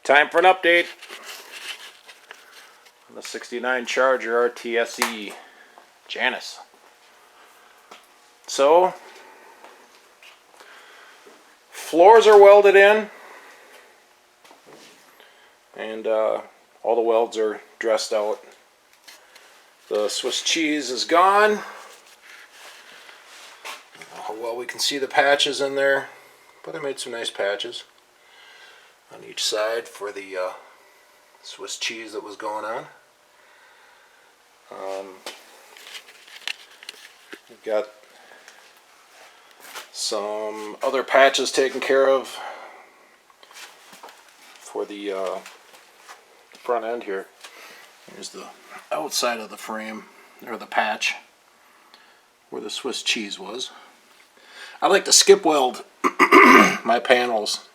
Time for an update on the 69 Charger RTSE Janus. So, floors are welded in, and all the welds are dressed out. The Swiss cheese is gone. Well, we can see the patches in there, but I made some nice patches on each side for the Swiss cheese that was going on. We've got some other patches taken care of for the front end here. Here's the outside of the frame, or the patch, where the Swiss cheese was. I like to skip weld my panels.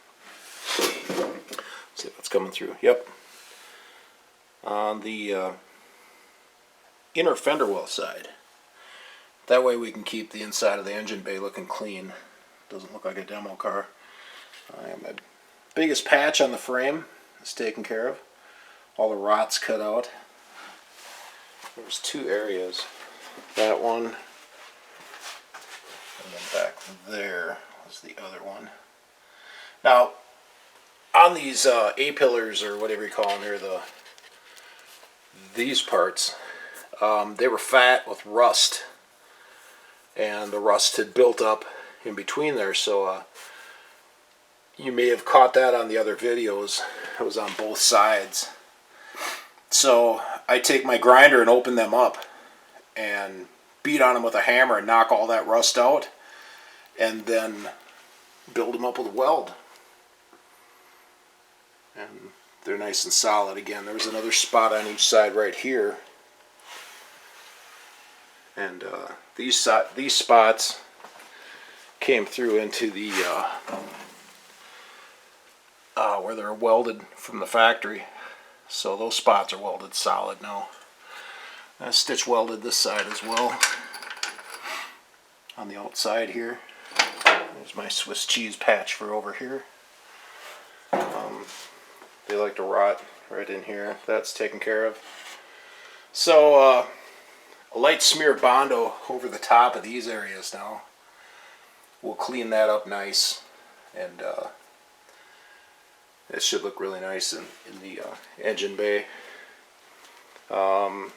See if it's coming through. Yep. On the inner fender well side. That way we can keep the inside of the engine bay looking clean. Doesn't look like a demo car. My biggest patch on the frame is taken care of. All the rots cut out. There's two areas. That one, and then back there was the other one. Now, on these A-pillars, or whatever you call them here, these parts, they were fat with rust, and the rust had built up in between there, so you may have caught that on the other videos. It was on both sides. So I take my grinder and open them up and beat on them with a hammer and knock all that rust out, and then build them up with a weld. And they're nice and solid again. There was another spot on each side right here, and these spots came through into the where they're welded from the factory. So those spots are welded solid now. I stitch welded this side as well on the outside here. There's my Swiss cheese patch for over here. They like to rot right in here. That's taken care of. So a light smear Bondo over the top of these areas now. We'll clean that up nice, and it should look really nice in the engine bay. Yeah,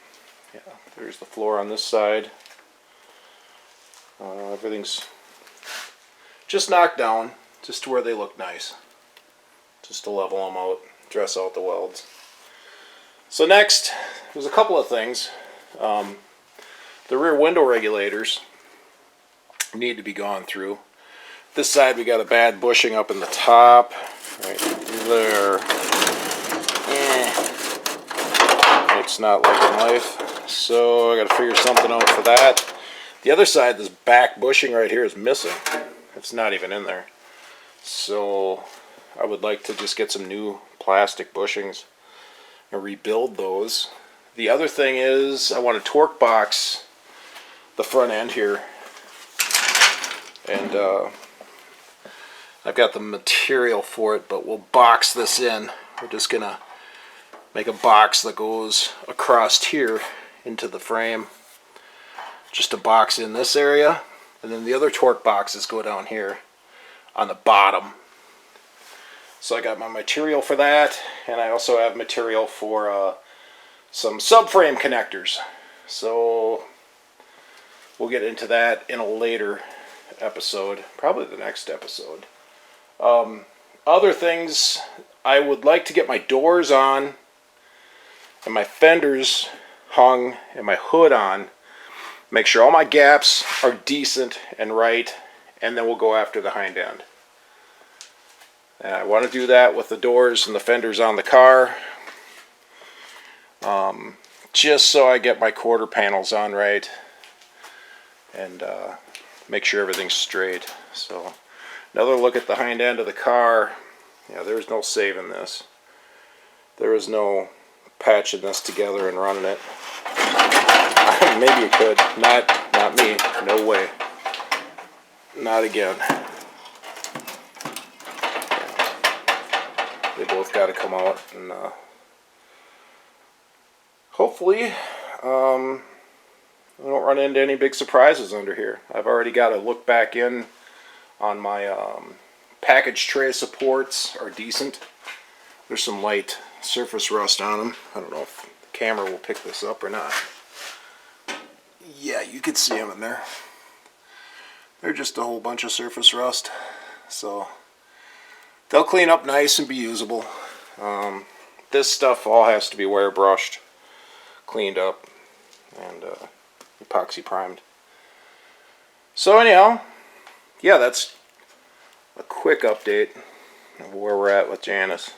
there's the floor on this side. Everything's just knocked down, just to where they look nice. Just to level them out, dress out the welds. So next, there's a couple of things. The rear window regulators need to be gone through. This side we got a bad bushing up in the top, right there. It's not liking life, so I got to figure something out for that. The other side, this back bushing right here is missing. It's not even in there. So I would like to just get some new plastic bushings and rebuild those. The other thing is I want to torque box the front end here, and I've got the material for it, but we'll box this in. We're just gonna make a box that goes across here into the frame, just to box in this area, and then the other torque boxes go down here on the bottom. So I got my material for that, and I also have material for some subframe connectors. So we'll get into that in a later episode, probably the next episode. Other things, I would like to get my doors on, and my fenders hung, and my hood on. Make sure all my gaps are decent and right, and then we'll go after the hind end. And I want to do that with the doors and the fenders on the car, just so I get my quarter panels on right, and make sure everything's straight. So another look at the hind end of the car. Yeah, there's no saving this. There is no patching this together and running it. Maybe you could. Not me. No way. Not again. They both got to come out, and hopefully I don't run into any big surprises under here. I've already got to look back in on my package tray supports are decent. There's some light surface rust on them. I don't know if the camera will pick this up or not. Yeah, you could see them in there. They're just a whole bunch of surface rust. So they'll clean up nice and be usable. This stuff all has to be wire brushed, cleaned up, and epoxy primed. So anyhow, yeah, that's a quick update of where we're at with Janus.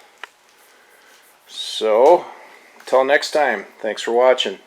So, until next time, thanks for watching.